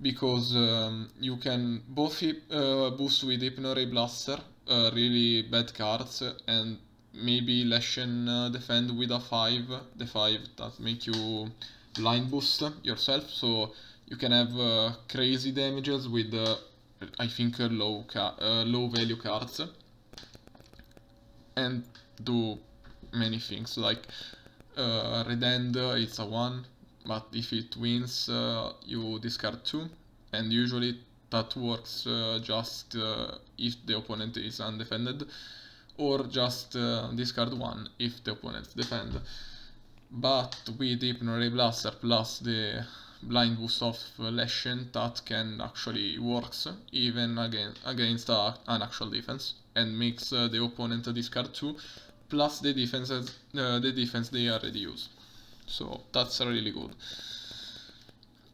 because you can both boost with Hypno Ray Blaster, really bad cards, and maybe Leshen defend with a 5, the 5 that make you blind boost yourself, so you can have crazy damages with I think low value cards, and do many things like Red End, it's a 1, but if it wins you discard 2, and usually that works just if the opponent is undefended, or just discard 1 if the opponent defend. But with Hypno Ray Blaster plus the blind boost of Leshen, that can actually works even against an actual defense, and makes the opponent discard 2 plus the defense they already use. So that's really good.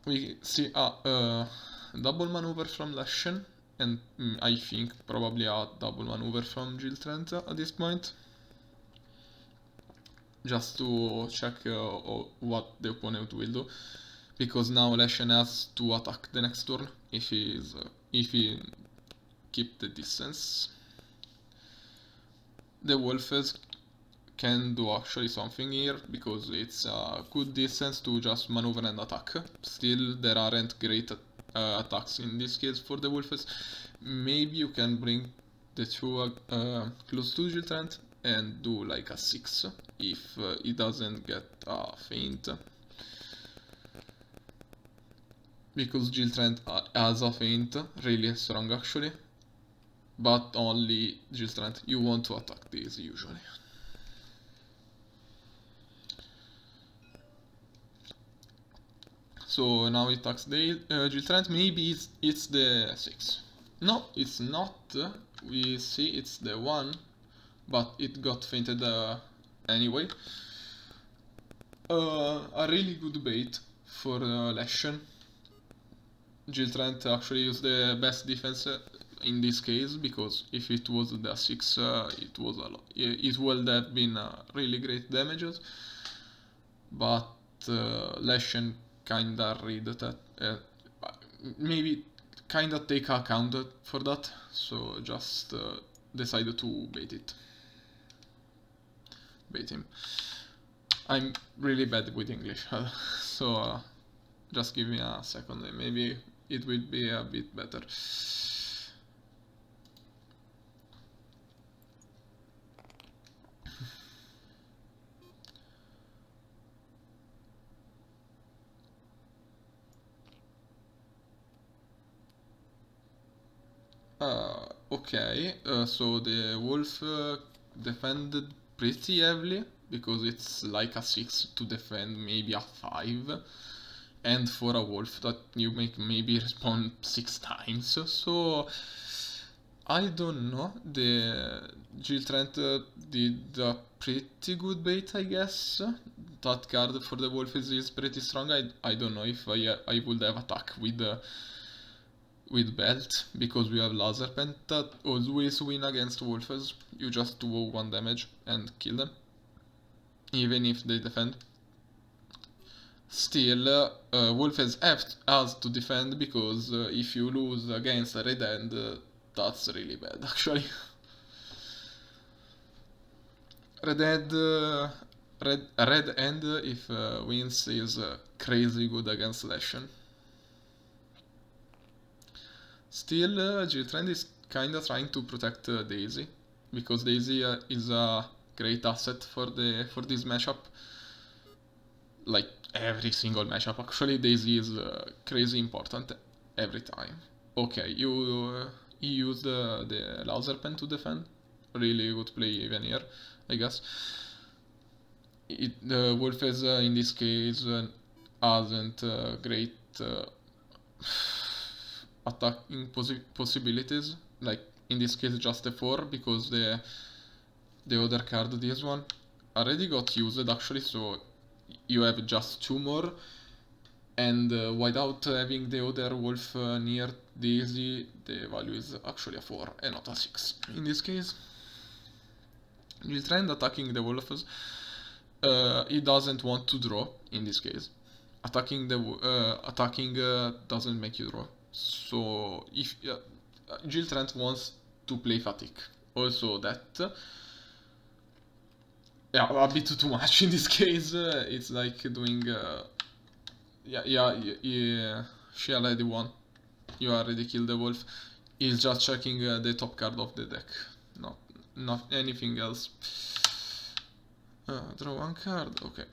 We see a double maneuver from Leshen, and I think probably a double maneuver from Jill Trent at this point, just to check what the opponent will do, because now Leshen has to attack the next turn if he keep the distance. The Wolves can do actually something here, because it's a good distance to just maneuver and attack. Still, there aren't great attacks in this case for the Wolves. Maybe you can bring the two close to Jill Trent and do like a 6 if it doesn't get a feint, because Jill Trent has a feint, really strong actually, but only Jill Trent. You want to attack these usually. So now it attacks the Jill Trent. Maybe it's the 6. No, it's not. We see it's the 1, but it got fainted anyway. A really good bait for Leshen. Jill Trent actually used the best defense in this case, because if it was the 6, it was a lot. It would have been really great damages, but Leshen kinda read that, maybe kinda take account for that, so just decided to bait him. I'm really bad with English, so just give me a second, maybe it will be a bit better. Okay, so the wolf defended pretty heavily, because it's like a 6 to defend maybe a 5, and for a wolf that you make maybe respawn 6 times, so I don't know. The Jill Trent did a pretty good bait, I guess. That card for the wolf is pretty strong. I don't know if I would have attack with belt, because we have laser pen that always win against wolves. You just do 1 damage and kill them, even if they defend. Still, wolves has to defend, because if you lose against a red end, that's really bad actually. Red end if wins is crazy good against Leshen. Still, Jill Trent is kinda trying to protect Daisy, because Daisy is a great asset for this matchup. Like every single matchup, actually, Daisy is crazy important every time. Okay, he used the laser pen to defend. Really good play even here, I guess. The Wolves in this case hasn't great attacking possibilities, like in this case just a 4, because the other card, this one, already got used actually, so you have just 2 more, and without having the other wolf near Daisy, the value is actually a 4 and not a 6 in this case. Jill Trent attacking the wolves, he doesn't want to draw in this case, attacking doesn't make you draw. So if Jill Trent wants to play fatigue, also that yeah, a bit too much in this case. It's like doing yeah, she already won. You already killed the wolf. He's just checking the top card of the deck, not anything else. Draw one card. Okay.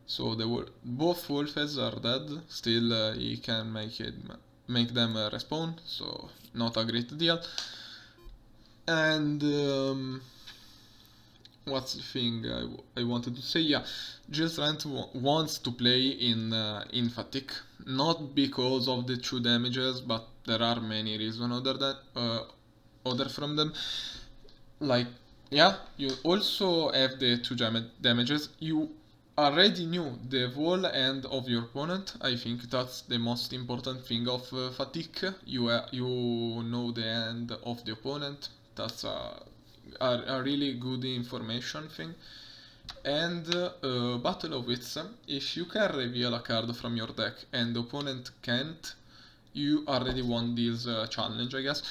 So both wolves are dead. Still, he can make them respawn. So not a great deal. And what's the thing I wanted to say? Yeah, Jill Trent wants to play in fatigue, not because of the 2 damages, but there are many reasons other from them. Like, yeah, you also have the 2 damages. You already knew the whole end of your opponent. I think that's the most important thing of fatigue. You know the end of the opponent. That's a really good information thing. And Battle of Wits, if you can reveal a card from your deck and the opponent can't, you already won this challenge, I guess.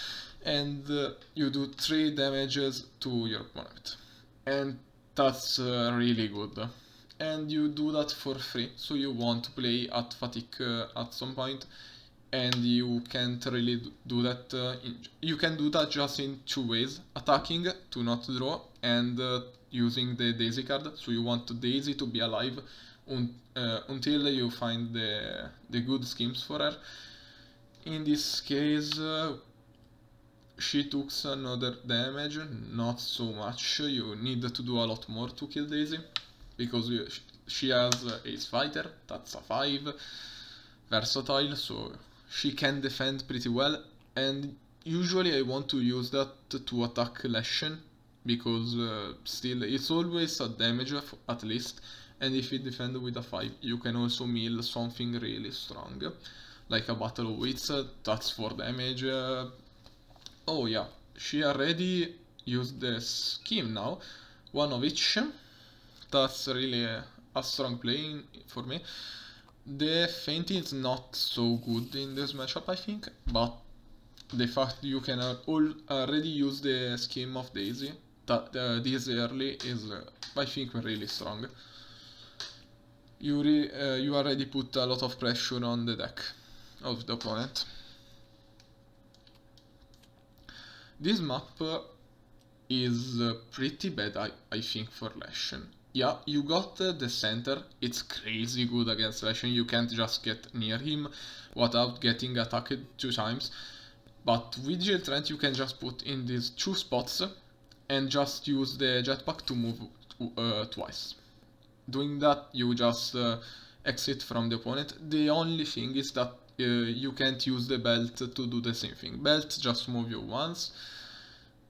And you do 3 damages to your opponent, and that's really good. And you do that for free, so you want to play at fatigue at some point, and you can't really do that. You can do that just in 2 ways: attacking to not draw, and using the Daisy card. So you want Daisy to be alive until you find the good schemes for her. In this case, she took another damage, not so much. You need to do a lot more to kill Daisy, because she has Ace Fighter, that's a 5, versatile, so she can defend pretty well. And usually I want to use that to attack Leshen, because still it's always a damage at least, and if you defend with a 5 you can also mill something really strong, like a Battle of Wits, that's 4 damage. Oh yeah, she already used the scheme now, 1 of each. That's really a strong play for me. The feint is not so good in this matchup, I think, but the fact you can already use the scheme of Daisy this early is, I think, really strong. You already put a lot of pressure on the deck of the opponent. This map is pretty bad, I think, for Leshen. Yeah, you got the center, it's crazy good against Leshen, you can't just get near him without getting attacked 2 times. But with Jill Trent you can just put in these 2 spots and just use the jetpack to move twice. Doing that, you just exit from the opponent. The only thing is that you can't use the belt to do the same thing. Belt just move you once,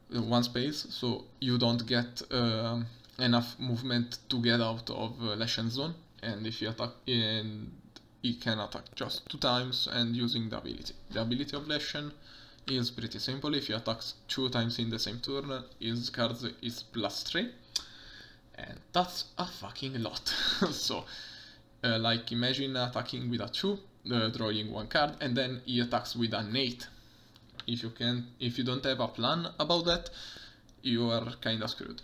one space, so you don't get enough movement to get out of Leshen's zone. And if you attack, and he can attack just 2 times and using the ability. The ability of Leshen is pretty simple. If he attacks 2 times in the same turn, his cards is +3. And that's a fucking lot. So, like, imagine attacking with a 2, drawing 1 card, and then he attacks with an 8. If you don't have a plan about that, you are kinda screwed.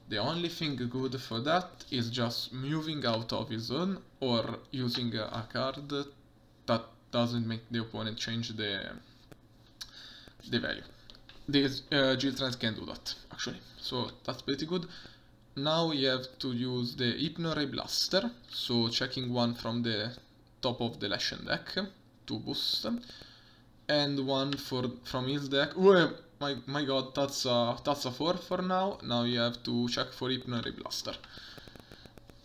The only thing good for that is just moving out of his zone, or using a card that doesn't make the opponent change the value. This Jill Trent can do that, actually, so that's pretty good. Now you have to use the Hypno Ray Blaster, so checking 1 from the top of the Leshen deck to boost, and 1 from his deck. Oh, my god, that's a 4 for now. Now you have to check for Hypno Ray Blaster.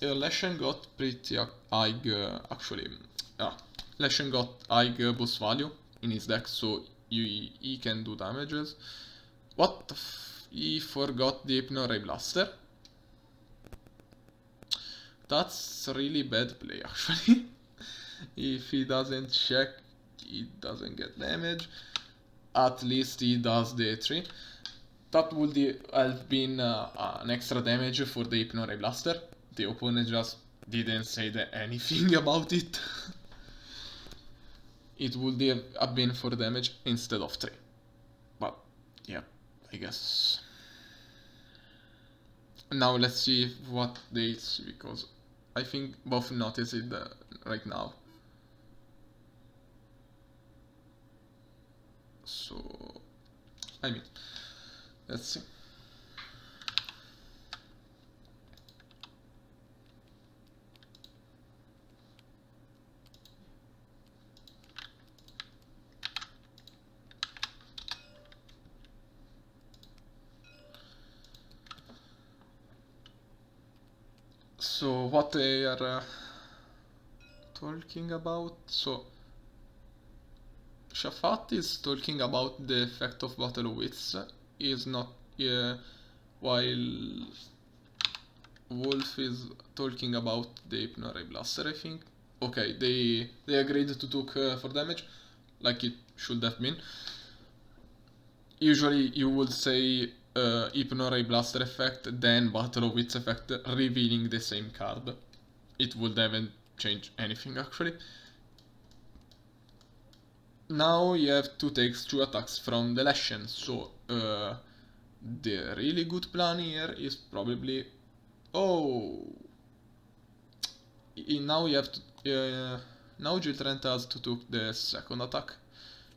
Leshen got pretty high, actually. Leshen got high boost value in his deck, so he can do damages. What the he forgot the Hypno Ray Blaster. That's a really bad play, actually. If he doesn't check, he doesn't get damage. At least he does the 3. that would have been an extra damage for the Hypno-Ray Blaster. The opponent just didn't say anything about it. It would have been 4 damage instead of 3. But yeah, I guess. Now let's see what dates, because I think both notice it right now. So, I mean, let's see. So what they are talking about, so SHAFAT is talking about the effect of Battle of Wits, is not, while Wolf is talking about the Hypno-Ray Blaster, I think. Okay, they agreed to took 4 damage, like it should have been. Usually you would say Hypno-Ray Blaster effect, then Battle of Wits effect, revealing the same card. It would haven't changed anything actually. Now you have to take 2 attacks from the Leshen, so the really good plan here is probably... Oh! Now you have to... now Jill Trent has to take the second attack.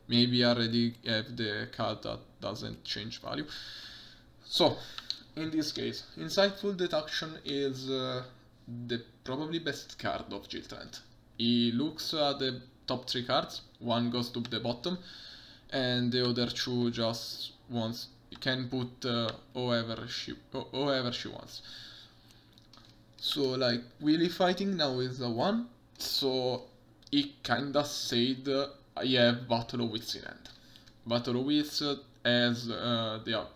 Maybe I already have the card that doesn't change value. So, in this case, Insightful Deduction is the probably best card of Jill Trent. He looks at the top 3 cards, one goes to the bottom, and the other 2 just wants, can put whoever she wants. So like, Willy Fighting now is a 1, so he kinda said I have Battle of Wits in hand. Battle of Wits has the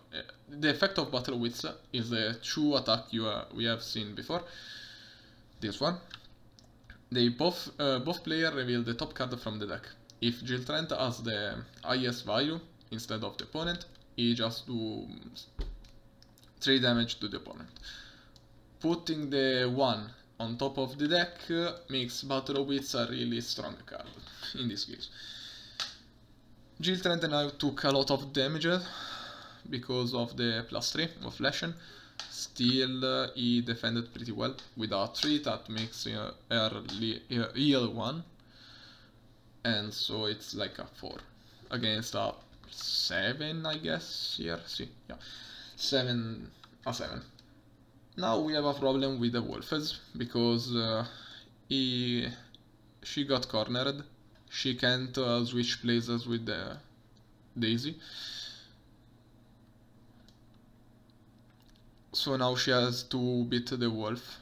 effect of Battle of Wits is the 2 attack we have seen before. This one. They both players reveal the top card from the deck. If Jill Trent has the highest value instead of the opponent, he just do 3 damage to the opponent. Putting the 1 on top of the deck makes Battle of Wits a really strong card, in this case. Jill Trent now took a lot of damage because of the +3 of Leshen. Still, he defended pretty well with a 3 that makes her heal 1. And so it's like a 4 against a 7, I guess, here, see, yeah, 7, a 7. Now we have a problem with the Wolfes, because she got cornered. She can't switch places with the Daisy. So now she has to beat the Wolf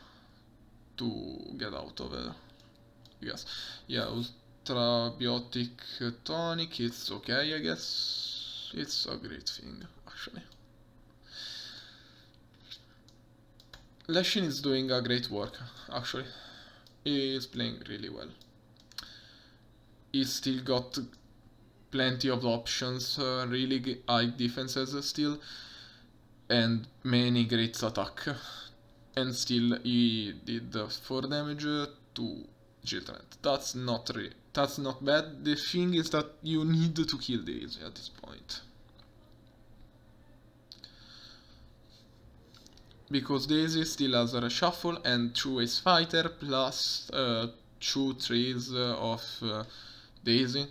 to get out of it. Yes. Yeah, Ultra Biotic Tonic, it's okay, I guess. It's a great thing, actually. Leshen is doing a great work, actually. He is playing really well. He's still got plenty of options, really high defenses still, and many great attack. And still he did 4 damage to Jill Trent. That's not bad. The thing is that you need to kill Daisy at this point. Because Daisy still has a reshuffle and 2 Ace Fighter plus 2 trees of Daisy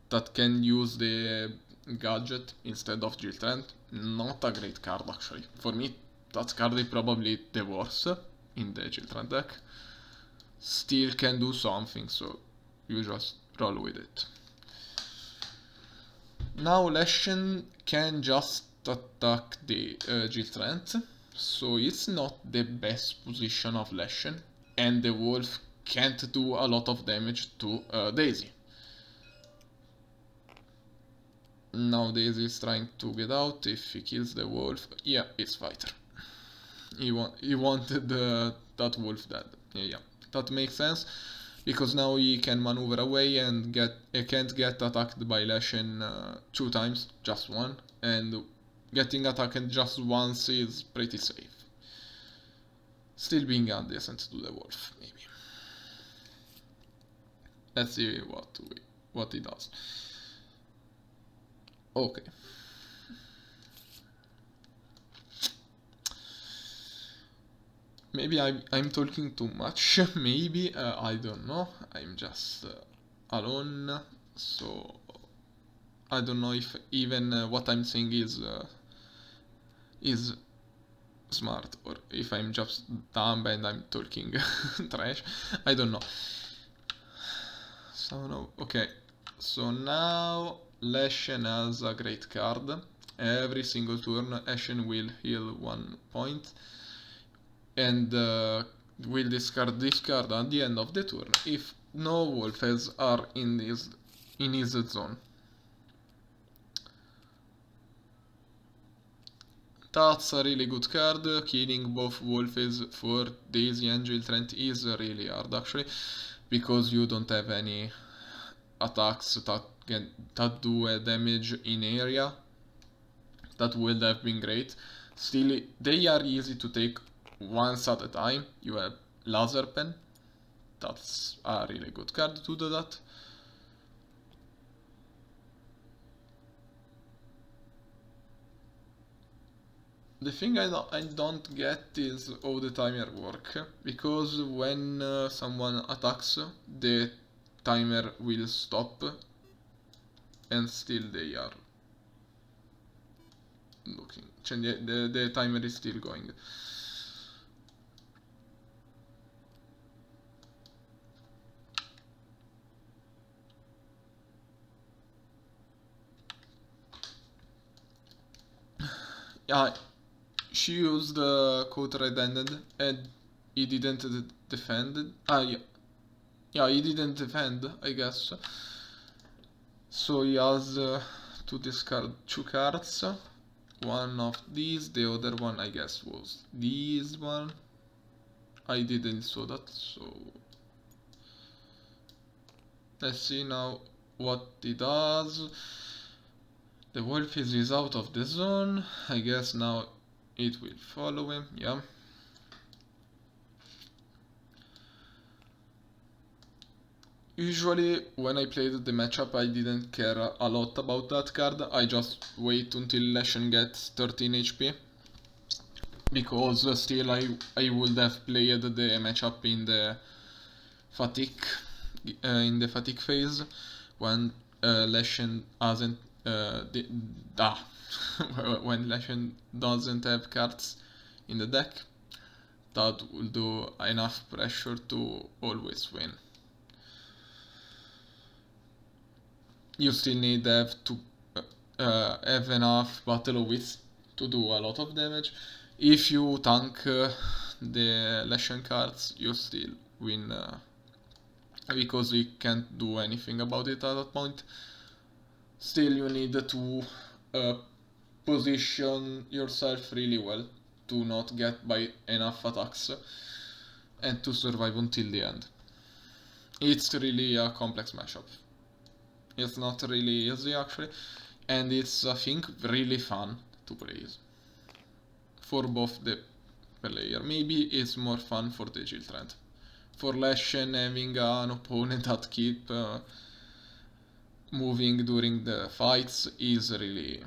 that can use the gadget instead of Jill Trent. Not a great card actually. For me, that card is probably the worst in the Jill Trent deck. Still can do something, so you just roll with it. Now Leshen can just attack the Jill Trent. So it's not the best position of Leshen, and the Wolf can't do a lot of damage to Daisy. Now Daisy is trying to get out. If he kills the Wolf, yeah, it's Fighter. He wanted that Wolf dead. Yeah, that makes sense, because now he can maneuver away and can't get attacked by Leshen 2 times, just 1, and getting attacked just once is pretty safe. Still being adjacent to the wolf, maybe. Let's see what he does. Okay. Maybe I'm talking too much. Maybe I don't know. I'm just alone, so I don't know if even what I'm saying is smart, or if I'm just dumb and I'm talking trash. I don't know. So no, okay. So now Leshen has a great card. Every single turn, Leshen will heal 1 point, and will discard this card at the end of the turn if no wolves are in his zone. That's a really good card. Killing both wolves for Daisy and Jill Trent is really hard actually, because you don't have any attacks that do damage in area. That would have been great. Still, they are easy to take once at a time. You have Laser Pen. That's a really good card to do that. The thing I don't get is how the timer work, because when someone attacks, the timer will stop, and still they are looking. The timer is still going. Yeah, she used the code red-handed and he didn't defend. Yeah, he didn't defend, I guess. So he has to discard 2 cards. One of these, the other one I guess was this one. I didn't saw that, so let's see now what he does. The wolf is out of the zone. I guess now it will follow him, yeah. Usually when I played the matchup I didn't care a lot about that card. I just wait until Leshen gets 13 HP. Because still I would have played the matchup in the fatigue phase, when Leshen hasn't when Leshen doesn't have cards in the deck. That will do enough pressure to always win. You still need to have enough battle wits to do a lot of damage. If you tank the Leshen cards, you still win, because we can't do anything about it at that point. Still, you need to position yourself really well to not get by enough attacks and to survive until the end. It's really a complex matchup. It's not really easy actually, and it's, I think, really fun to play for both the player. Maybe it's more fun for the Jill Trent. For Leshen, having an opponent that keep moving during the fights is really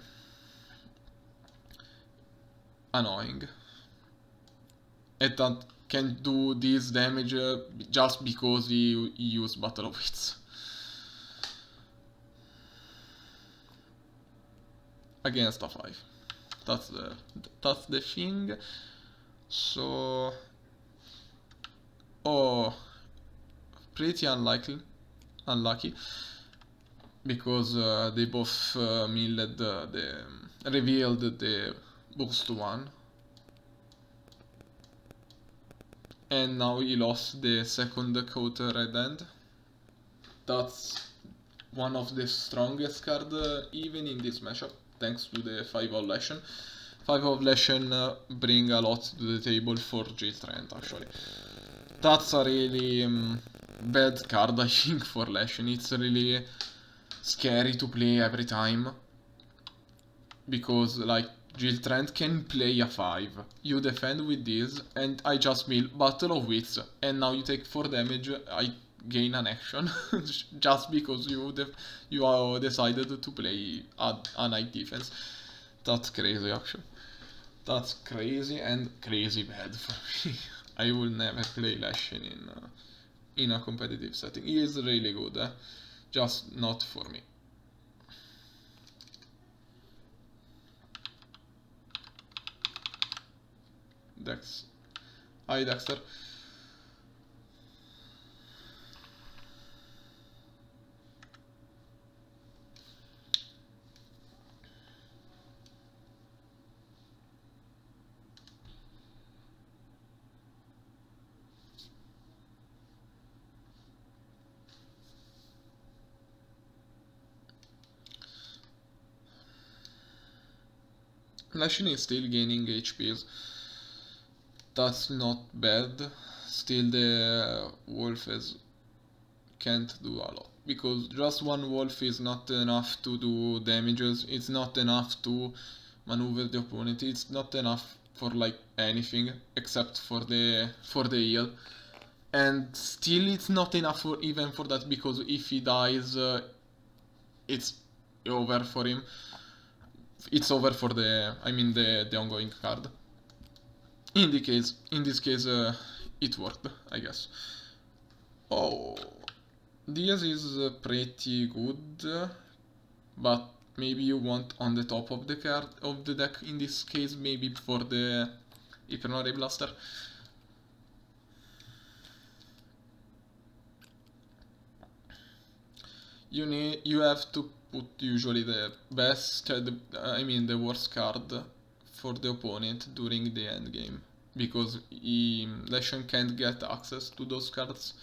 annoying. And that can do this damage just because he used Battle of Wits. Against a 5. That's the thing. So, pretty unlucky, because they both revealed the boost 1, and now he lost the second counter red hand. That's one of the strongest cards even in this matchup, thanks to the 5 of Leshen. 5 of Leshen bring a lot to the table for Jill Trent actually. That's a really bad card, I think, for Leshen. It's really scary to play every time, because like Jill Trent can play a 5. You defend with this, and I just mill Battle of Wits, and now you take 4 damage, I gain an action, just because you decided to play a Knight defense. That's crazy, actually. That's crazy and crazy bad for me. I will never play Leshen in a competitive setting. He is really good, just not for me. Dex. Hi, Dexter. Leshen is still gaining HPs. That's not bad. Still the wolf can't do a lot. Because just one wolf is not enough to do damages. It's not enough to maneuver the opponent. It's not enough for like anything except for the heal. And still it's not enough for even for that, because if he dies it's over for him. It's over for the ongoing card. In this case, it worked, I guess. Oh, this is pretty good, but maybe you want on the top of the card of the deck. In this case, maybe for the Hypernary Blaster. You have to put usually the best, the worst card for the opponent during the end game, because Leshen can't get access to those cards.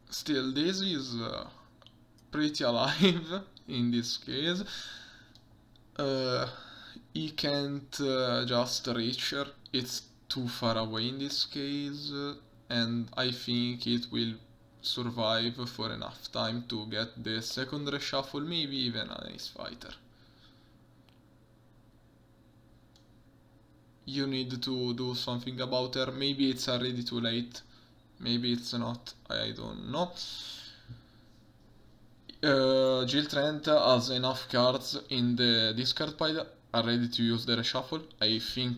Still, this is pretty alive in this case. He can't just reach her, it's too far away in this case, and I think it will survive for enough time to get the second reshuffle, maybe even an Ace Fighter. You need to do something about her. Maybe it's already too late, maybe it's not, I don't know. Jill Trent has enough cards in the discard pile are ready to use the reshuffle. I think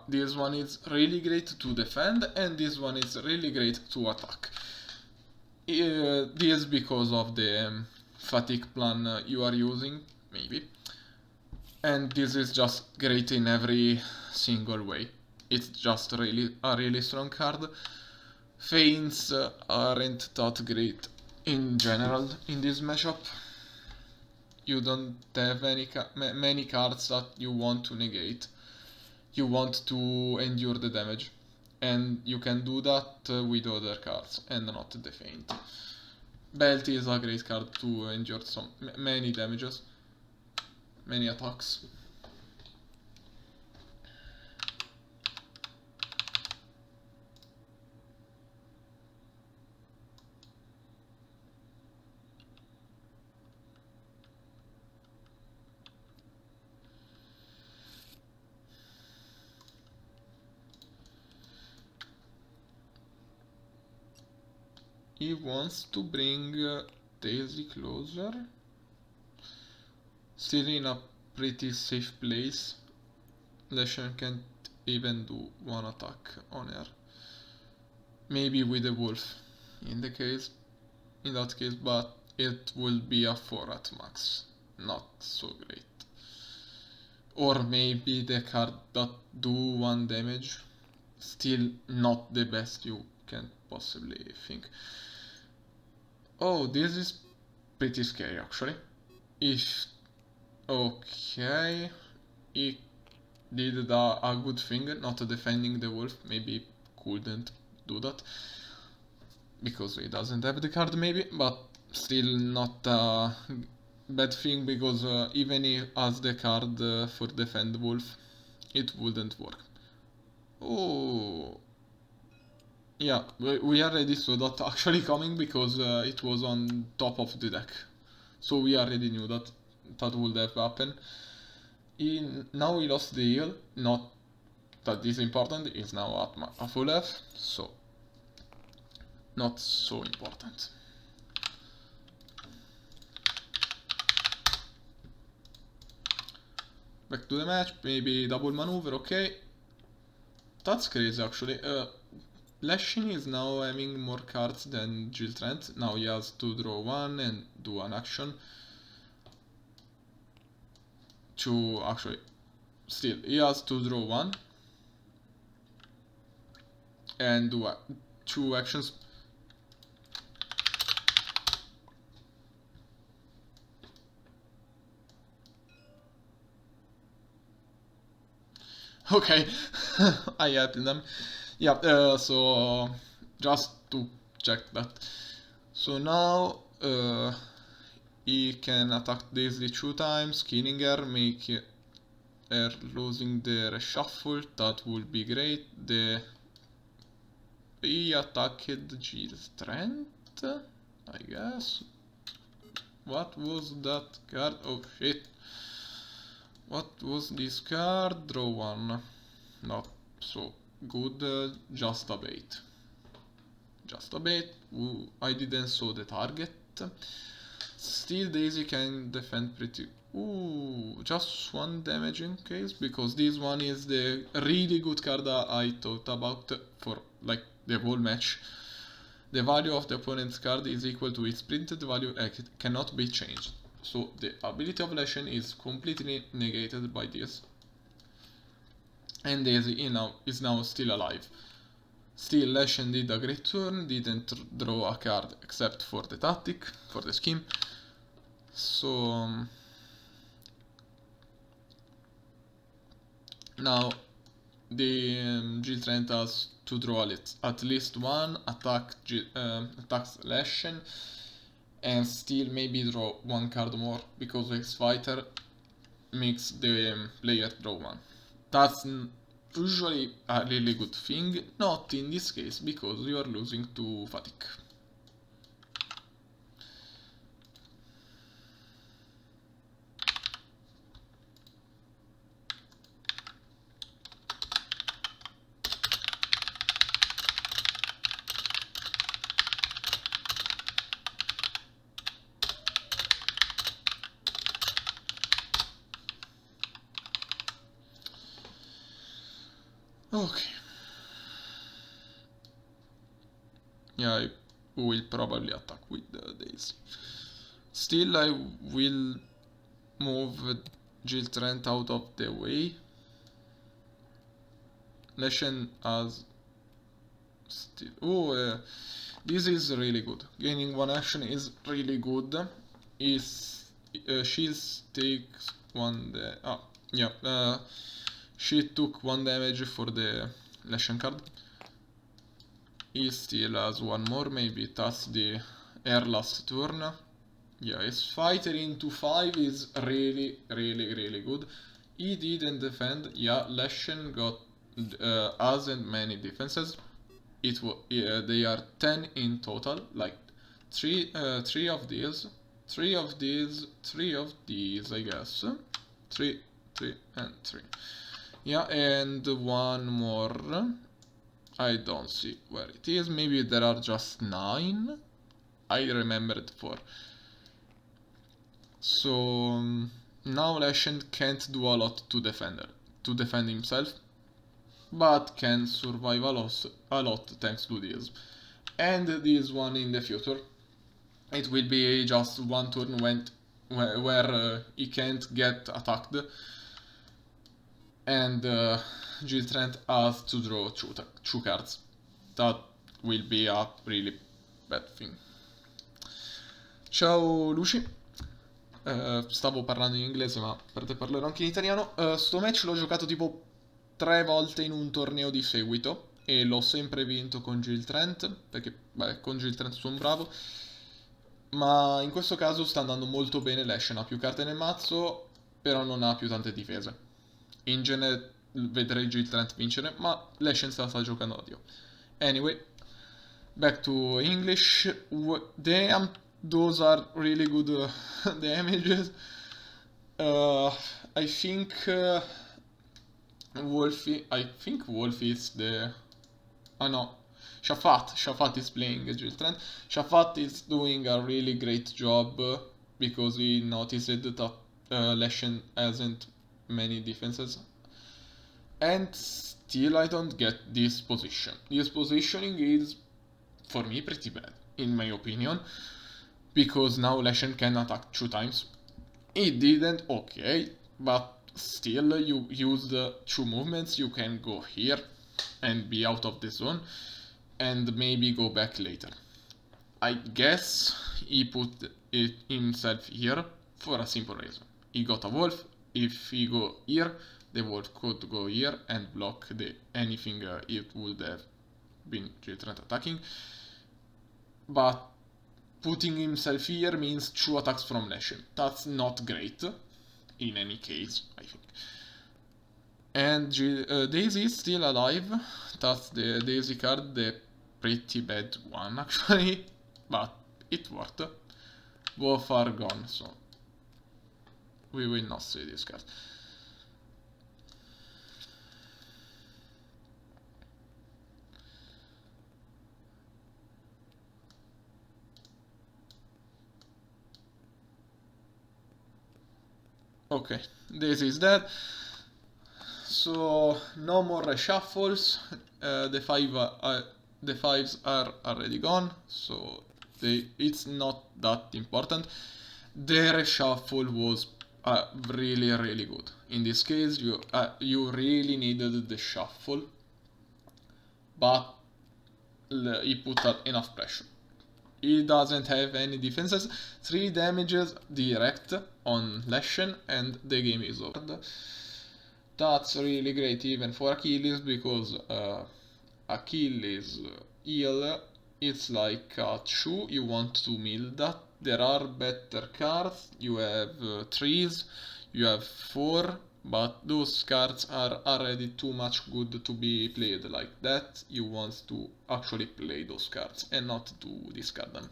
this one is really great to defend, and this one is really great to attack. This because of the fatigue plan you are using, maybe. And this is just great in every single way. It's just a really strong card. Feints aren't that great in general in this matchup. You don't have many cards that you want to negate. You want to endure the damage, and you can do that with other cards and not the feint. Belt is a great card to endure many damages, many attacks. He wants to bring Daisy closer. Still in a pretty safe place. Leshen can't even do one attack on her. Maybe with a wolf in that case, but it will be a 4 at max. Not so great. Or maybe the card that do 1 damage. Still not the best you can possibly think. Oh, this is pretty scary actually. Okay, he did a good thing, not defending the wolf. Maybe couldn't do that because he doesn't have the card maybe, but still not a bad thing because even if as the card for defend wolf, it wouldn't work. Oh, yeah, we already saw that actually coming because it was on top of the deck, so we already knew that that would have happened. Now he lost the heal, not that is important, is now at a full F, so not so important. Back to the match, maybe double maneuver, okay. That's crazy actually. Leshen is now having more cards than Jill Trent. Now he has to draw one and do an action. To actually, still, he has to draw one and do two actions. Okay, I added them. Yeah, so just to check that. So now he can attack Daisy 2 times, killing her, make her losing the reshuffle. That would be great. He attacked Jill Trent, I guess. What was that card? Oh shit. What was this card? Draw one. Not so good, just a bait. Just a bait. Ooh, I didn't saw the target. Still Daisy can defend pretty... Ooh, just one damage in case, because this one is the really good card that I thought about for like the whole match. The value of the opponent's card is equal to its printed value and it cannot be changed. So the ability of Leshen is completely negated by this. And Daisy is now still alive. Still, Leshen did a great turn, didn't draw a card except for the tactic, for the scheme. So now the Jill Trent has to draw at least one, attacks Leshen, and still maybe draw one card more because X Fighter makes the player draw one. That's usually a really good thing, not in this case because you are losing to fatigue. Okay. Yeah, I will probably attack with Daisy. Still, I will move Jill Trent out of the way. Leshen has still... Oh, this is really good. Gaining one action is really good. She takes one... she took one damage for the Leshen card. He still has one more, maybe that's the air last turn. Yeah, his fighter into 5 is really good. He didn't defend. Yeah, Leshen got hasn't many defenses. They are 10 in total, like 3 of these, 3 of these, I guess. 3 and 3. Yeah, and one more. I don't see where it is. Maybe there are just 9. I remembered 4. So now Leshen can't do a lot to defend himself, but can survive a lot thanks to this. And this one in the future, it will be just one turn where he can't get attacked, and Jill Trent has to draw 2 cards. That will be a really bad thing. Ciao Luci. Stavo parlando in inglese, ma per te parlerò anche in italiano. Sto match l'ho giocato tipo 3 volte in un torneo di seguito e l'ho sempre vinto con Jill Trent, perché beh, con Jill Trent sono bravo. Ma in questo caso sta andando molto bene Leshen, ha più carte nel mazzo, però non ha più tante difese. In genere vedrei Jill Trent vincere, ma Leshen se la sta giocando da Dio. Anyway, back to English. Damn, those are really good damages. Uh, I think Wolfie is the... Oh no, Shafat is playing Jill Trent. Shafat is doing a really great job because he noticed that Leshen hasn't many defenses. And still I don't get this position. This positioning is, for me, pretty bad, in my opinion. Because now Leshen can attack 2 times. He didn't, okay, but still you use the 2 movements, you can go here and be out of the zone and maybe go back later. I guess he put it himself here for a simple reason. He got a wolf, if he go here, the wolf could go here and block anything it would have been Trent attacking. But putting himself here means 2 attacks from Leshen. That's not great, in any case, I think. And Daisy is still alive. That's the Daisy card, the pretty bad one actually, but it worked. Both are gone, so we will not see this card. Okay, Daisy is dead. So no more reshuffles. The 5s are already gone, so it's not that important. The reshuffle was really good. In this case, you really needed the shuffle, but he put enough pressure. He doesn't have any defenses. 3 damages direct on Leshen and the game is over. That's really great even for Achilles, because Achilles heal, it's like a 2, you want to mill that. There are better cards, you have 3s, you have 4, but those cards are already too much good to be played like that. You want to actually play those cards and not to discard them.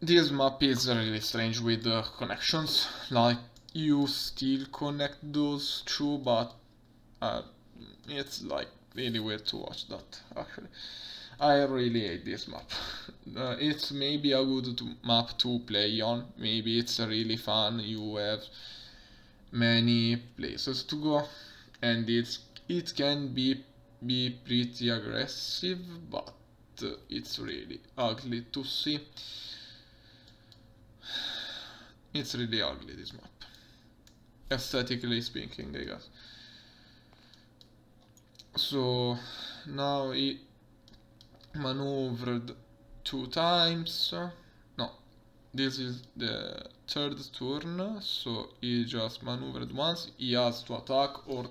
This map is really strange with the connections, like you still connect those 2, but it's like really weird to watch that actually. I really hate this map. It's maybe a good map to play on, maybe it's really fun, you have many places to go, and it can be pretty aggressive, but it's really ugly to see. It's really ugly, this map. Aesthetically speaking, I guess. So now he maneuvered 2 times. No, this is the 3rd turn, so he just maneuvered once. He has to attack or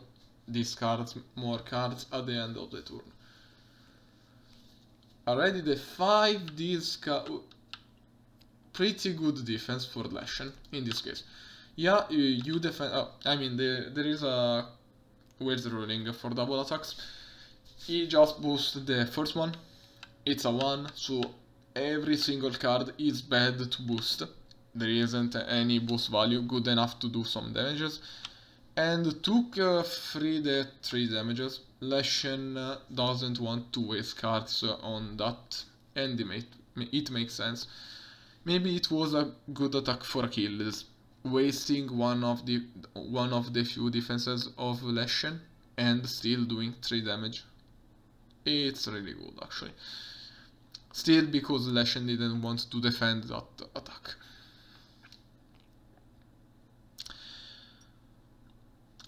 discards more cards at the end of the turn. Already the 5 discard. Pretty good defense for Leshen in this case. Yeah, you defend. I mean, there is a weird ruling for double attacks. He just boosts the first one. It's a 1, so every single card is bad to boost. There isn't any boost value good enough to do some damages. And took free the 3 damages. Leshen doesn't want to waste cards on that, and it makes sense. Maybe it was a good attack for Achilles, wasting one of the few defenses of Leshen and still doing 3 damage. It's really good actually. Still, because Leshen didn't want to defend that attack.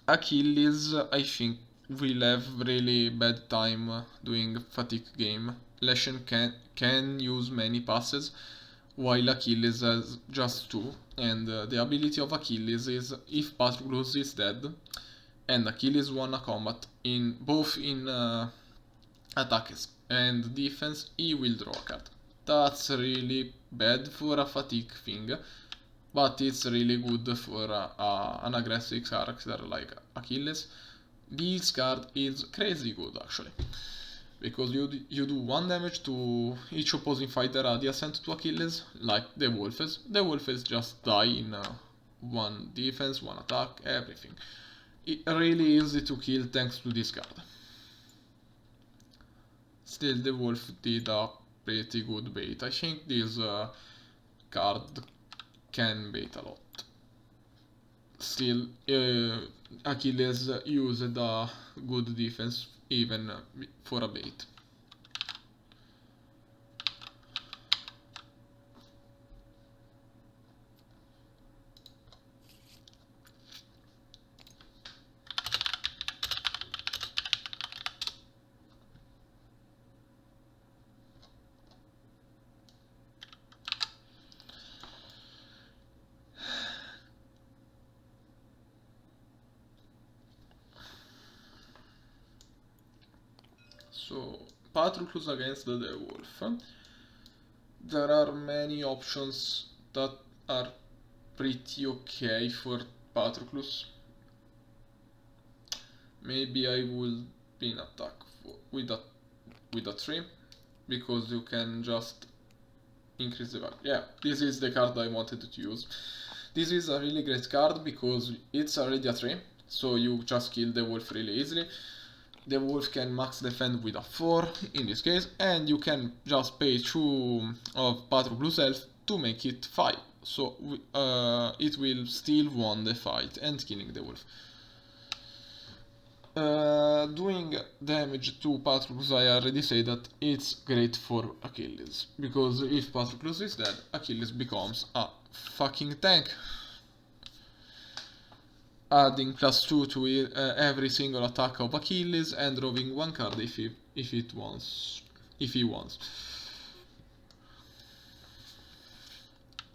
Achilles, I think, will have really bad time doing fatigue game. Leshen can use many passes, while Achilles has just 2, and the ability of Achilles is if Patrulus is dead and Achilles won a combat in both in attacks and defense, he will draw a card. That's really bad for a fatigue thing, but it's really good for an aggressive character like Achilles. This card is crazy good actually, because you do 1 damage to each opposing fighter adjacent to Achilles, like the Wolfes. The Wolfes just die in 1 defense, 1 attack, everything. It's really easy to kill thanks to this card. Still, the Wolf did a pretty good bait. I think this card can bait a lot. Still, Achilles used a good defense even for a bait. So, Patroclus against the Wolf. There are many options that are pretty okay for Patroclus. Maybe I will be in attack with a 3, because you can just increase the value. Yeah, this is the card I wanted to use. This is a really great card because it's already a 3, so you just kill the Wolf really easily. The Wolf can max defend with a 4 in this case, and you can just pay 2 of Patroclus health to make it 5. So it will still win the fight and killing the Wolf. Doing damage to Patroclus, I already said that it's great for Achilles, because if Patroclus is dead, Achilles becomes a fucking tank. Adding +2 to every single attack of Achilles and drawing 1 card if he wants.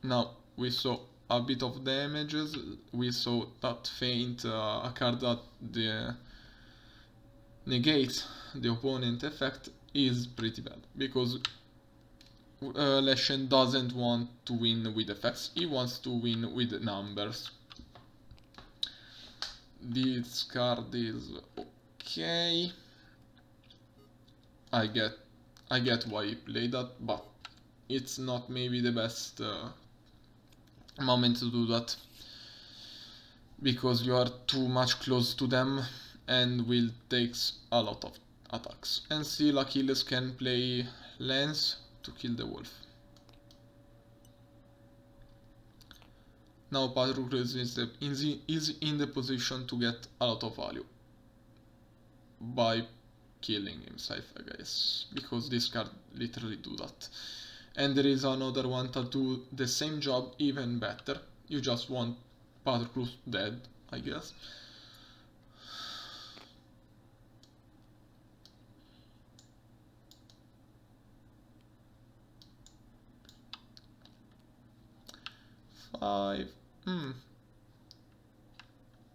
Now we saw a bit of damages. We saw that feint, a card that negates the opponent effect, is pretty bad, because Leshen doesn't want to win with effects, he wants to win with numbers. This card is okay. I get why he played that, but it's not maybe the best moment to do that, because you are too much close to them and will takes a lot of attacks. And still Achilles can play Lance to kill the Wolf. Now Patroclus is in the position to get a lot of value by killing himself, I guess, because this card literally do that. And there is another one that do the same job even better. You just want Patroclus dead, I guess.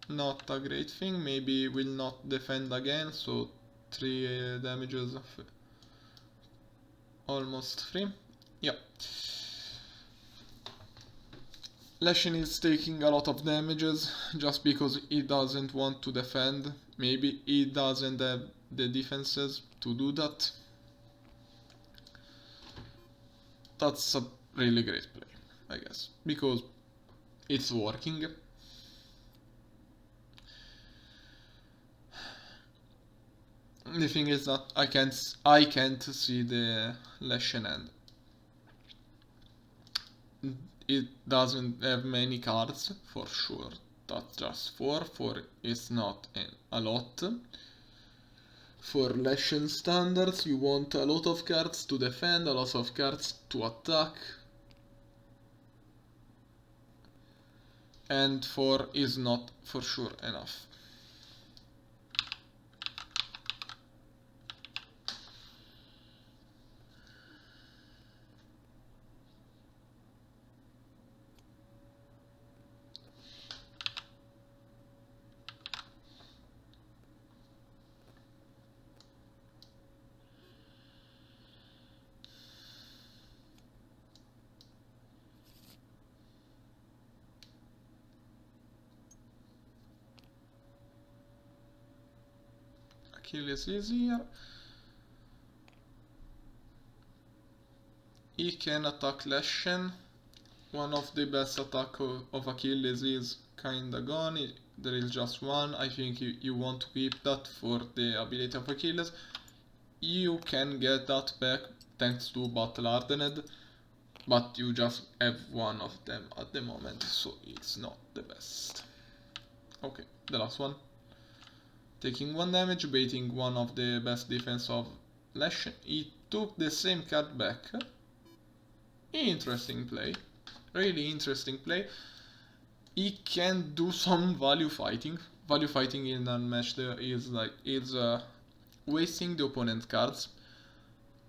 Not a great thing. Maybe will not defend again, so 3 damages of almost 3. Yeah. Leshen is taking a lot of damages just because he doesn't want to defend. Maybe he doesn't have the defenses to do that. That's a really great play, I guess, because it's working. The thing is that I can't see the Leshen end. It doesn't have many cards for sure. That's just 4 it's not a lot. For Leshen standards you want a lot of cards to defend, a lot of cards to attack. And 4 is not for sure enough. Achilles is here. He can attack Leshen. One of the best attack of Achilles is kinda gone. There is just one. I think you want to keep that for the ability of Achilles. You can get that back thanks to Battle Hardened, but you just have one of them at the moment, so it's not the best. Okay, the last one. Taking 1 damage, baiting one of the best defense of Leshen. He took the same card back. Interesting play. Really interesting play. He can do some value fighting. Value fighting in Unmatched is wasting the opponent cards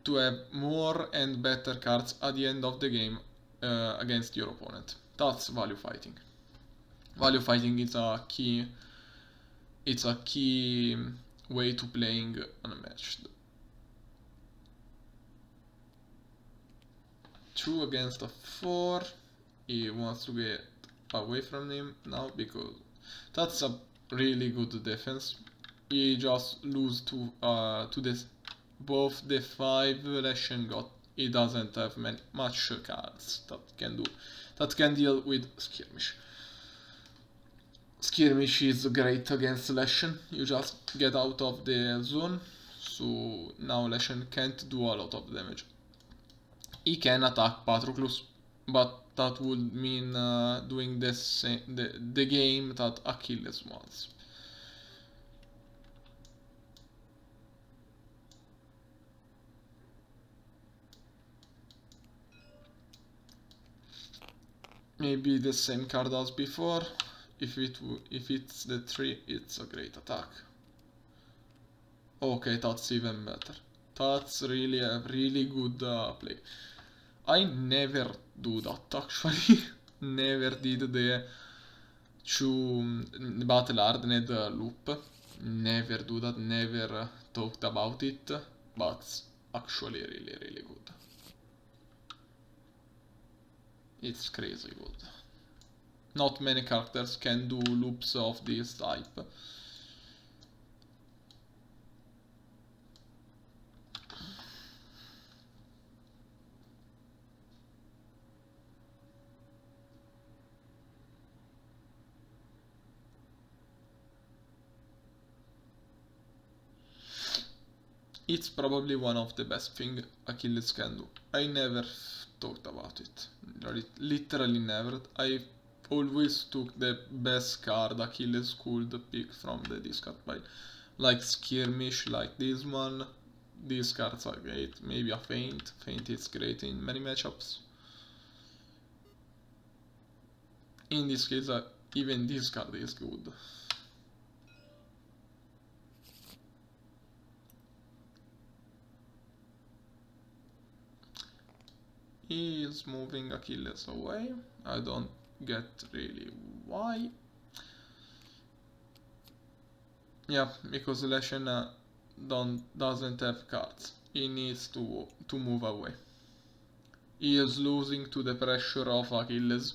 to have more and better cards at the end of the game against your opponent. That's value fighting. Value fighting is a key. It's a key way to playing Unmatched. 2 against a 4. He wants to get away from him now because that's a really good defense. He just lose to this both the 5 Leshen got. He doesn't have much cards that can deal with Skirmish. Skirmish is great against Leshen. You just get out of the zone, so now Leshen can't do a lot of damage. He can attack Patroclus, but that would mean doing the game that Achilles wants. Maybe the same card as before. If it's the 3, it's a great attack. Okay, that's even better. That's really a really good play. I never do that actually. Never did the Battle Hardened loop. Never do that, never talked about it, but actually really good. It's crazy good. Not many characters can do loops of this type. It's probably one of the best things Achilles can do. I never talked about it. Literally never. I always took the best card Achilles could pick from the discard pile. Like Skirmish, like this one. These cards are great. Maybe a Feint. Feint is great in many matchups. In this case, even this card is good. He is moving Achilles away. I don't get really why. Yeah, because Leshen doesn't have cards. He needs to move away. He is losing to the pressure of Achilles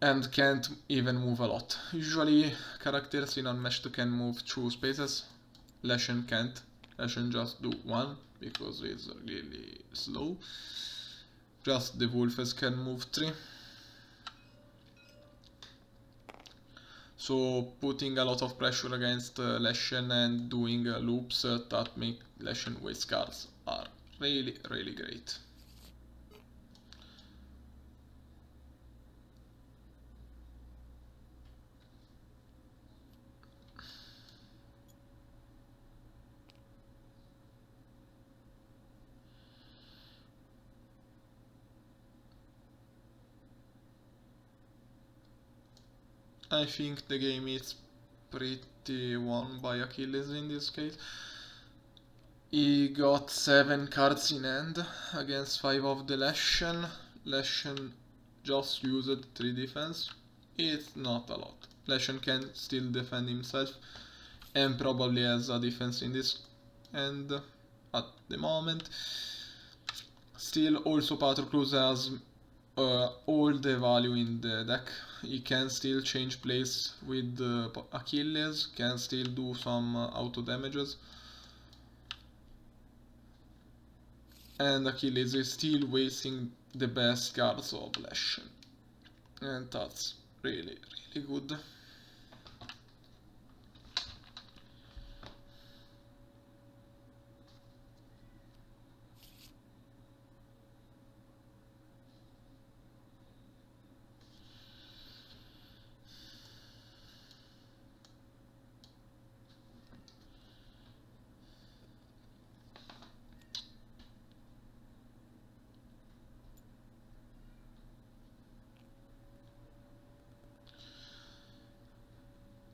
and can't even move a lot. Usually characters in Unmatched can move 2 spaces. Leshen can't. Leshen just do 1 because it's really slow. Just the Wolfes can move 3. So putting a lot of pressure against Leshen and doing loops that make Leshen waste cards are really great. I think the game is pretty won by Achilles in this case. He got 7 cards in hand against 5 of the Leshen. Leshen just used 3 defense. It's not a lot. Leshen can still defend himself and probably has a defense in this end at the moment. Still also Patroclus has all the value in the deck. He can still change place with Achilles, can still do some auto damages, and Achilles is still wasting the best cards of Leshen, and that's really good.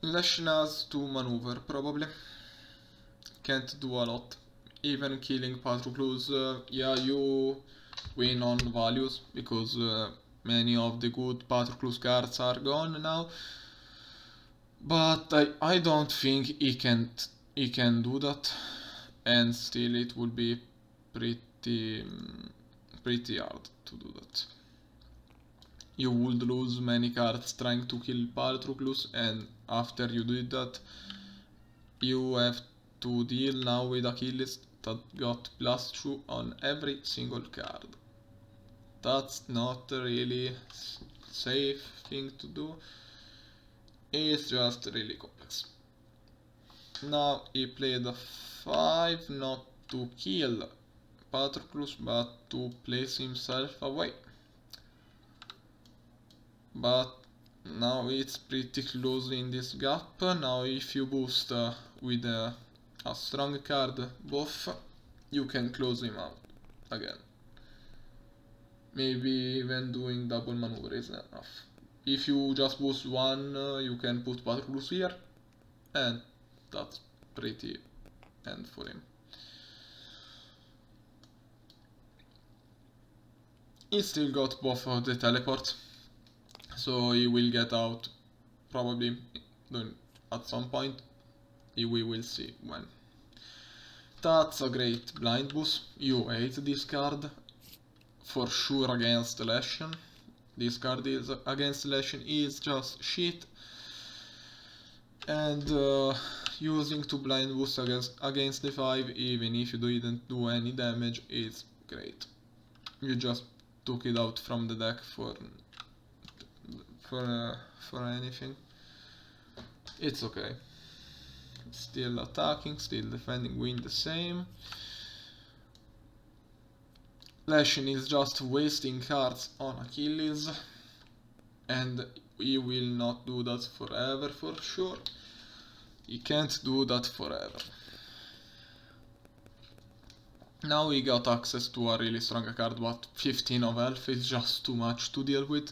Leshen has to maneuver, probably. Can't do a lot. Even killing Patroclus, yeah, you win on values, because many of the good Patroclus cards are gone now. But I don't think he can do that, and still it will be pretty hard to do that. You would lose many cards trying to kill Patroclus, and after you did that, you have to deal now with Achilles that got +2 on every single card. That's not a really safe thing to do. It's just really complex. Now he played a 5 not to kill Patroclus but to place himself away. But now it's pretty close in this gap. Now if you boost with a strong card buff, you can close him out again. Maybe even doing double maneuver is enough. If you just boost one, you can put Patroclus here, and that's pretty end for him. He still got both of the teleport, so he will get out probably at some point. We will see when. That's a great blind boost. You hate this card for sure against Leshen. This card is against Leshen is just shit, and using to blind boost against the 5 even if you didn't do any damage is great. You just took it out from the deck for anything. It's okay. Still attacking, still defending, win the same. Leshen is just wasting cards on Achilles, and he will not do that forever for sure. He can't do that forever. Now he got access to a really strong card, but 15 of health is just too much to deal with.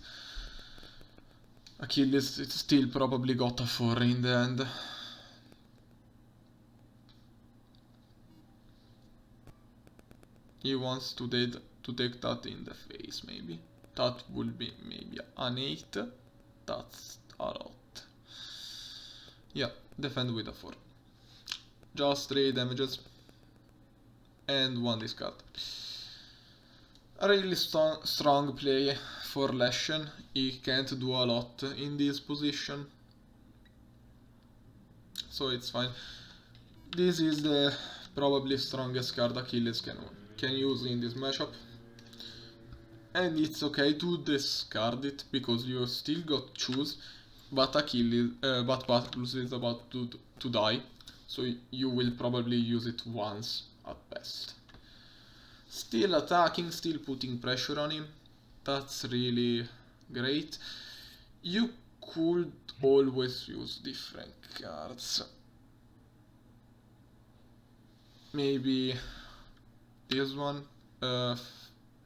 Achilles still probably got a 4 in the end. He wants to take that in the face, maybe. That would be maybe an 8. That's a lot. Yeah, defend with a 4. Just 3 damages. And 1 discard. A really strong play for Leshen. He can't do a lot in this position, so it's fine. This is the probably strongest card Achilles can use in this matchup, and it's okay to discard it because you still got choose, but Patroclus is about to die, so you will probably use it once at best. Still attacking, still putting pressure on him. That's really great. You could always use different cards. Maybe this one.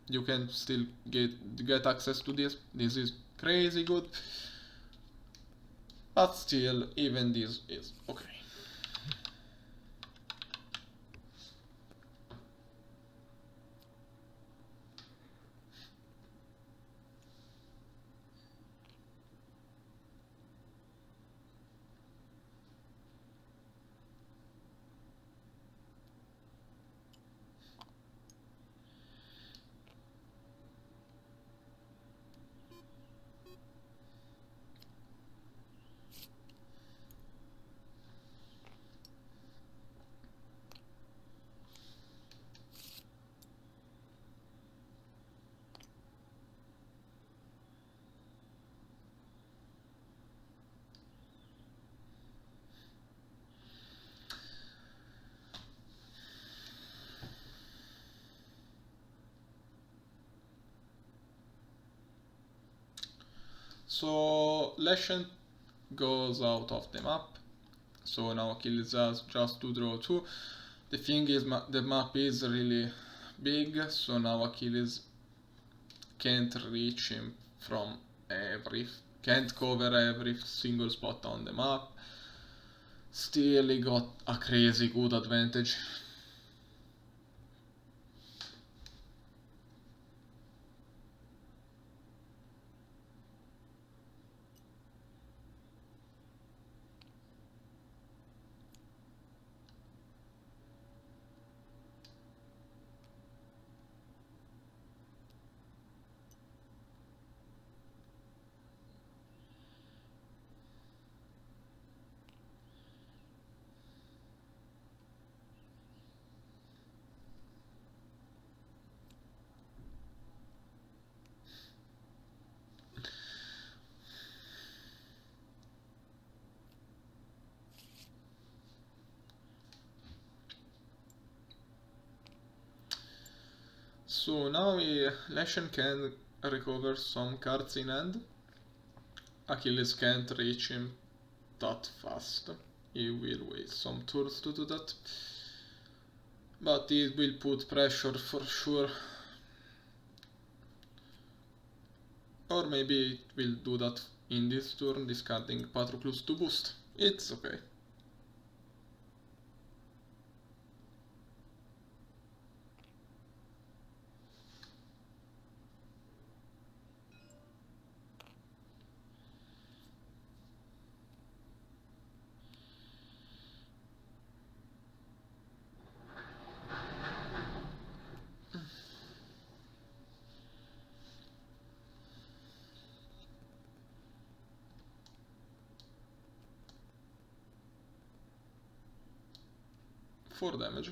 You can still get access to this. This is crazy good. But still, even this is okay. So Leshen goes out of the map. So now Achilles has just to draw 2. The thing is, the map is really big, so now Achilles can't reach him from can't cover every single spot on the map. Still, he got a crazy good advantage. So now Leshen can recover some cards in hand. Achilles can't reach him that fast. He will wait some turns to do that. But it will put pressure for sure. Or maybe it will do that in this turn, discarding Patroclus to boost. It's okay. Four damage.